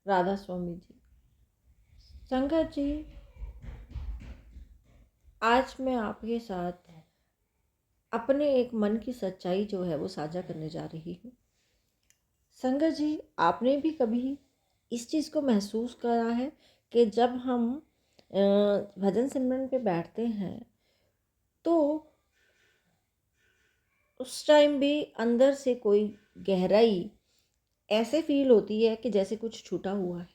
राधा स्वामी जी। संगत जी, आज मैं आपके साथ अपने एक मन की सच्चाई जो है वो साझा करने जा रही हूँ। संगत जी, आपने भी कभी इस चीज़ को महसूस करा है कि जब हम भजन सिमरन पे बैठते हैं तो उस टाइम भी अंदर से कोई गहराई ऐसे फील होती है कि जैसे कुछ छूटा हुआ है।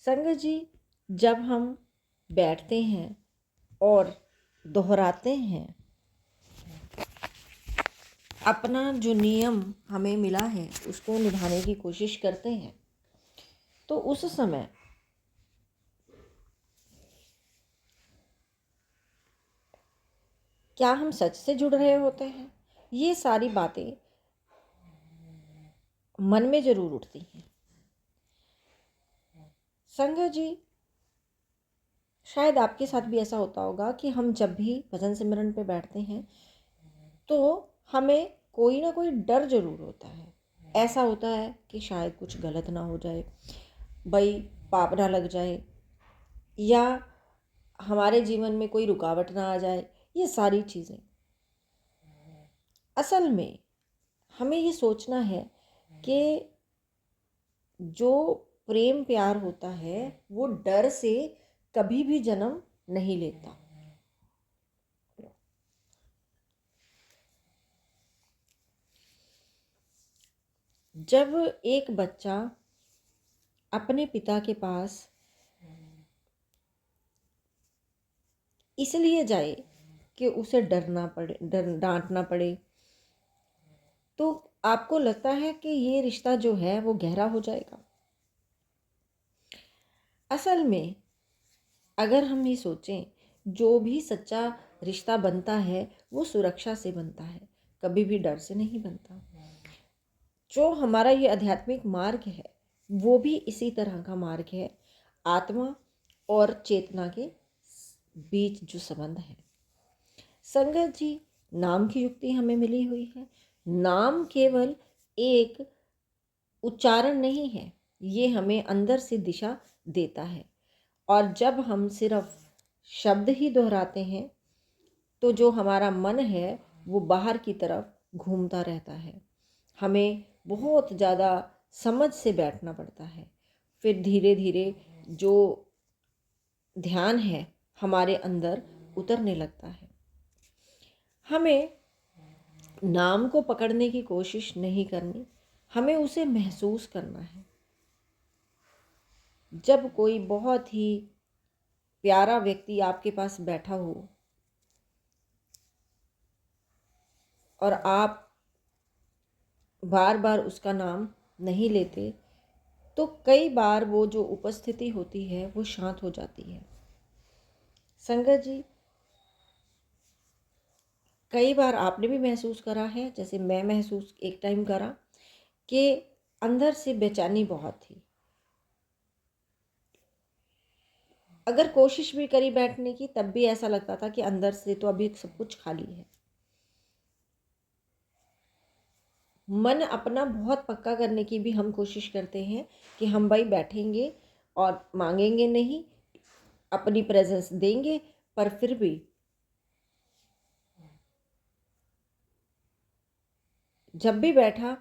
संगत जी, जब हम बैठते हैं और दोहराते हैं, अपना जो नियम हमें मिला है उसको निभाने की कोशिश करते हैं, तो उस समय क्या हम सच से जुड़ रहे होते हैं? ये सारी बातें मन में ज़रूर उठती हैं। संगत जी, शायद आपके साथ भी ऐसा होता होगा कि हम जब भी भजन सिमरन पे बैठते हैं तो हमें कोई ना कोई डर ज़रूर होता है। ऐसा होता है कि शायद कुछ गलत ना हो जाए, भाई पाप ना लग जाए, या हमारे जीवन में कोई रुकावट ना आ जाए। ये सारी चीज़ें असल में हमें ये सोचना है कि जो प्रेम प्यार होता है वो डर से कभी भी जन्म नहीं लेता। जब एक बच्चा अपने पिता के पास इसलिए जाए कि उसे डरना पड़े, डांटना पड़े, तो आपको लगता है कि ये रिश्ता जो है वो गहरा हो जाएगा। असल में अगर हम ये सोचें, जो भी सच्चा रिश्ता बनता है वो सुरक्षा से बनता है, कभी भी डर से नहीं बनता। जो हमारा ये आध्यात्मिक मार्ग है वो भी इसी तरह का मार्ग है। आत्मा और चेतना के बीच जो संबंध है। संगत जी, नाम की युक्ति हमें मिली हुई है। नाम केवल एक उच्चारण नहीं है, ये हमें अंदर से दिशा देता है। और जब हम सिर्फ शब्द ही दोहराते हैं तो जो हमारा मन है वो बाहर की तरफ घूमता रहता है। हमें बहुत ज़्यादा समझ से बैठना पड़ता है। फिर धीरे धीरे जो ध्यान है हमारे अंदर उतरने लगता है। हमें नाम को पकड़ने की कोशिश नहीं करनी, हमें उसे महसूस करना है। जब कोई बहुत ही प्यारा व्यक्ति आपके पास बैठा हो और आप बार बार उसका नाम नहीं लेते, तो कई बार वो जो उपस्थिति होती है वो शांत हो जाती है। संगत जी, कई बार आपने भी महसूस करा है, जैसे मैं महसूस एक टाइम करा, कि अंदर से बेचैनी बहुत थी। अगर कोशिश भी करी बैठने की तब भी ऐसा लगता था कि अंदर से तो अभी सब कुछ खाली है। मन अपना बहुत पक्का करने की भी हम कोशिश करते हैं कि हम भाई बैठेंगे और मांगेंगे नहीं, अपनी प्रेजेंस देंगे, पर फिर भी जब भी बैठा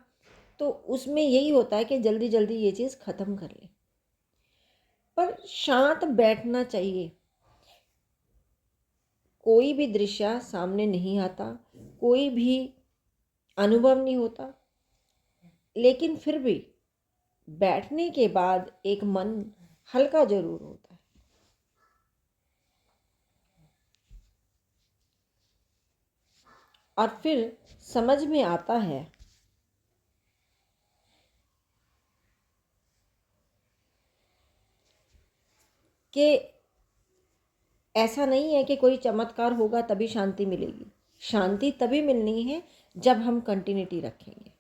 तो उसमें यही होता है कि जल्दी जल्दी ये चीज़ ख़त्म कर ले। पर शांत बैठना चाहिए। कोई भी दृश्य सामने नहीं आता, कोई भी अनुभव नहीं होता, लेकिन फिर भी बैठने के बाद एक मन हल्का जरूर होता है। और फिर समझ में आता है कि ऐसा नहीं है कि कोई चमत्कार होगा तभी शांति मिलेगी। शांति तभी मिलनी है जब हम कंटिन्यूटी रखेंगे,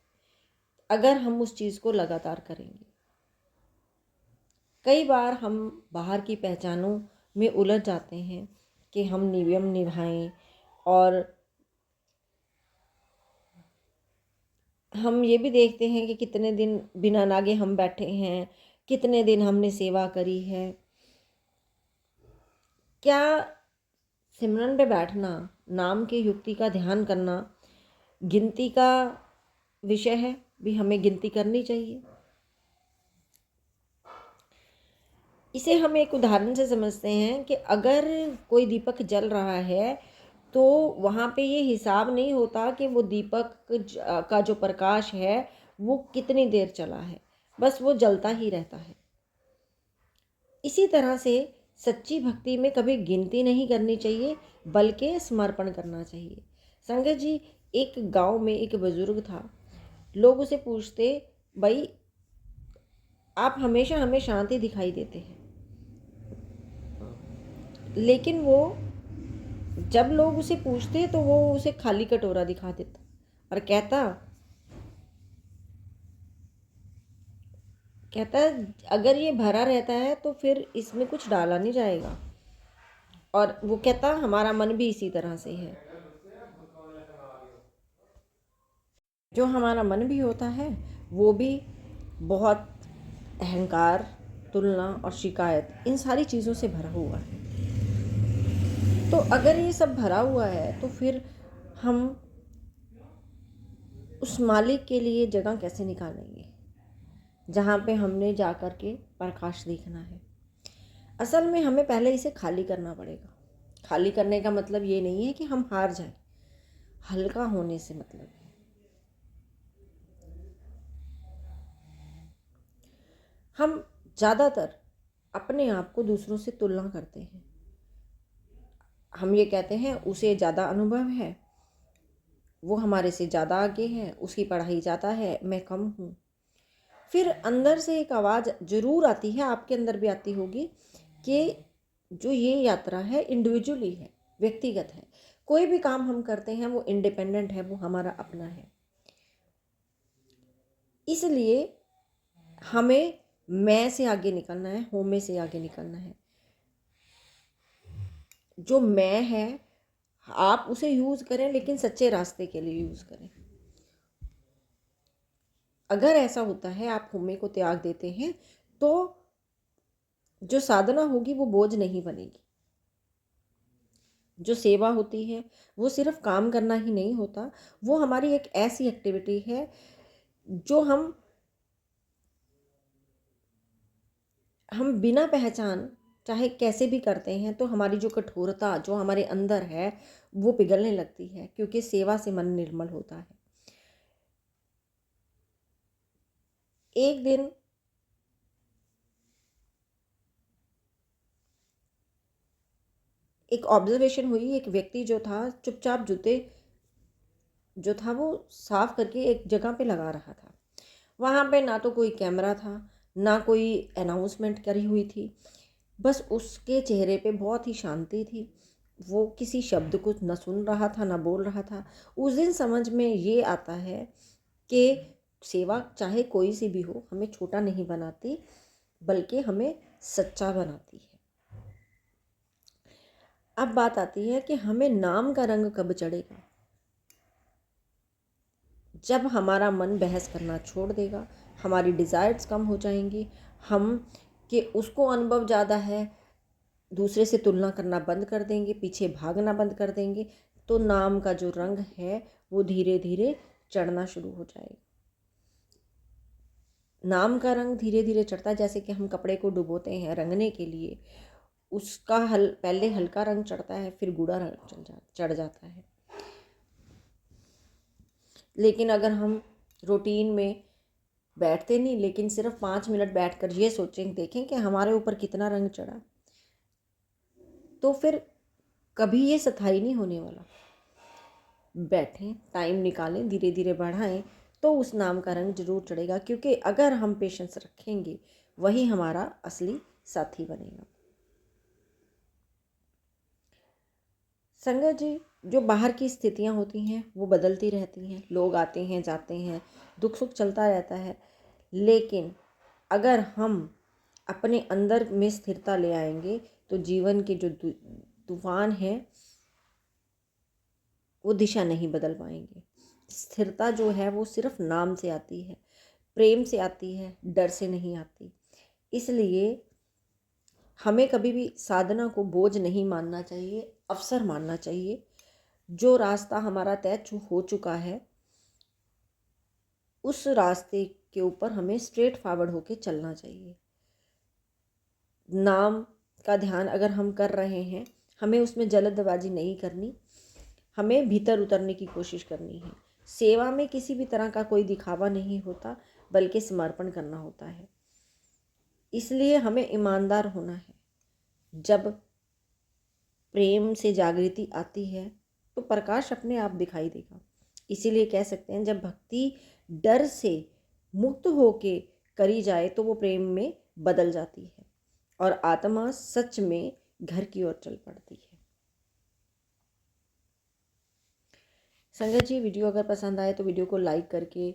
अगर हम उस चीज़ को लगातार करेंगे। कई बार हम बाहर की पहचानों में उलझ जाते हैं कि हम नियम निभाएं और हम ये भी देखते हैं कि कितने दिन बिना नागे हम बैठे हैं, कितने दिन हमने सेवा करी है। क्या सिमरन पे बैठना, नाम की युक्ति का ध्यान करना गिनती का विषय है? भी हमें गिनती करनी चाहिए। इसे हम एक उदाहरण से समझते हैं कि अगर कोई दीपक जल रहा है तो वहाँ पे ये हिसाब नहीं होता कि वो दीपक का जो प्रकाश है वो कितनी देर चला है, बस वो जलता ही रहता है। इसी तरह से सच्ची भक्ति में कभी गिनती नहीं करनी चाहिए, बल्कि समर्पण करना चाहिए। संगत जी, एक गांव में एक बुजुर्ग था। लोग उसे पूछते, भाई आप हमेशा हमें शांति दिखाई देते हैं, लेकिन वो जब लोग उसे पूछते तो वो उसे खाली कटोरा दिखा देता और कहता अगर ये भरा रहता है तो फिर इसमें कुछ डाला नहीं जाएगा। और वो कहता हमारा मन भी इसी तरह से है। जो हमारा मन भी होता है वो भी बहुत अहंकार, तुलना और शिकायत, इन सारी चीज़ों से भरा हुआ है। तो अगर ये सब भरा हुआ है तो फिर हम उस मालिक के लिए जगह कैसे निकालेंगे जहाँ पे हमने जा कर के प्रकाश देखना है? असल में हमें पहले इसे खाली करना पड़ेगा। खाली करने का मतलब ये नहीं है कि हम हार जाएं, हल्का होने से मतलब है। हम ज़्यादातर अपने आप को दूसरों से तुलना करते हैं। हम ये कहते हैं उसे ज़्यादा अनुभव है, वो हमारे से ज़्यादा आगे है, उसकी पढ़ाई ज़्यादा है, मैं कम हूँ। फिर अंदर से एक आवाज़ ज़रूर आती है, आपके अंदर भी आती होगी, कि जो ये यात्रा है इंडिविजुअली है, व्यक्तिगत है। कोई भी काम हम करते हैं वो इंडिपेंडेंट है, वो हमारा अपना है। इसलिए हमें मैं से आगे निकलना है, होमे से आगे निकलना है। जो मैं है आप उसे यूज़ करें, लेकिन सच्चे रास्ते के लिए यूज़ करें। अगर ऐसा होता है, आप होमे को त्याग देते हैं, तो जो साधना होगी वो बोझ नहीं बनेगी। जो सेवा होती है वो सिर्फ काम करना ही नहीं होता, वो हमारी एक ऐसी एक्टिविटी है जो हम बिना पहचान चाहे कैसे भी करते हैं तो हमारी जो कठोरता जो हमारे अंदर है वो पिघलने लगती है, क्योंकि सेवा से मन निर्मल होता है। एक दिन एक ऑब्जर्वेशन हुई, एक व्यक्ति जो था चुपचाप जूते जो था वो साफ करके एक जगह पे लगा रहा था। वहाँ पे ना तो कोई कैमरा था, ना कोई अनाउंसमेंट करी हुई थी, बस उसके चेहरे पे बहुत ही शांति थी। वो किसी शब्द को न सुन रहा था ना बोल रहा था। उस दिन समझ में ये आता है कि सेवा चाहे कोई सी भी हो हमें छोटा नहीं बनाती, बल्कि हमें सच्चा बनाती है। अब बात आती है कि हमें नाम का रंग कब चढ़ेगा? जब हमारा मन बहस करना छोड़ देगा, हमारी डिज़ायर्स कम हो जाएंगी, हम कि उसको अनुभव ज़्यादा है, दूसरे से तुलना करना बंद कर देंगे, पीछे भागना बंद कर देंगे, तो नाम का जो रंग है वो धीरे धीरे चढ़ना शुरू हो जाएगा। नाम का रंग धीरे धीरे चढ़ता है, जैसे कि हम कपड़े को डुबोते हैं रंगने के लिए, उसका पहले हल्का रंग चढ़ता है, फिर गूढ़ा रंग चढ़ जाता है। लेकिन अगर हम रूटीन में बैठते नहीं, लेकिन सिर्फ 5 मिनट बैठकर ये सोचें, देखें कि हमारे ऊपर कितना रंग चढ़ा, तो फिर कभी ये स्थायी नहीं होने वाला। बैठें, टाइम निकालें, धीरे धीरे बढ़ाएं, तो उस नाम का रंग जरूर चढ़ेगा, क्योंकि अगर हम पेशेंस रखेंगे वही हमारा असली साथी बनेगा। संगत जी, जो बाहर की स्थितियां होती हैं वो बदलती रहती हैं, लोग आते हैं जाते हैं, दुख सुख चलता रहता है, लेकिन अगर हम अपने अंदर में स्थिरता ले आएंगे तो जीवन के जो तूफान हैं वो दिशा नहीं बदल पाएंगे। स्थिरता जो है वो सिर्फ नाम से आती है, प्रेम से आती है, डर से नहीं आती। इसलिए हमें कभी भी साधना को बोझ नहीं मानना चाहिए, अवसर मानना चाहिए। जो रास्ता हमारा तय हो चुका है उस रास्ते के ऊपर हमें स्ट्रेट फॉरवर्ड होके चलना चाहिए। नाम का ध्यान अगर हम कर रहे हैं, हमें उसमें जल्दबाजी नहीं करनी, हमें भीतर उतरने की कोशिश करनी है। सेवा में किसी भी तरह का कोई दिखावा नहीं होता, बल्कि समर्पण करना होता है। इसलिए हमें ईमानदार होना है। जब प्रेम से जागृति आती है तो प्रकाश अपने आप दिखाई देगा। इसीलिए कह सकते हैं, जब भक्ति डर से मुक्त होके करी जाए तो वो प्रेम में बदल जाती है और आत्मा सच में घर की ओर चल पड़ती है। संगत जी, वीडियो अगर पसंद आए तो वीडियो को लाइक करके,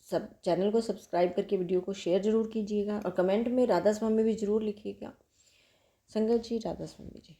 सब चैनल को सब्सक्राइब करके वीडियो को शेयर ज़रूर कीजिएगा और कमेंट में राधा स्वामी भी ज़रूर लिखिएगा। संगत जी, राधा स्वामी जी।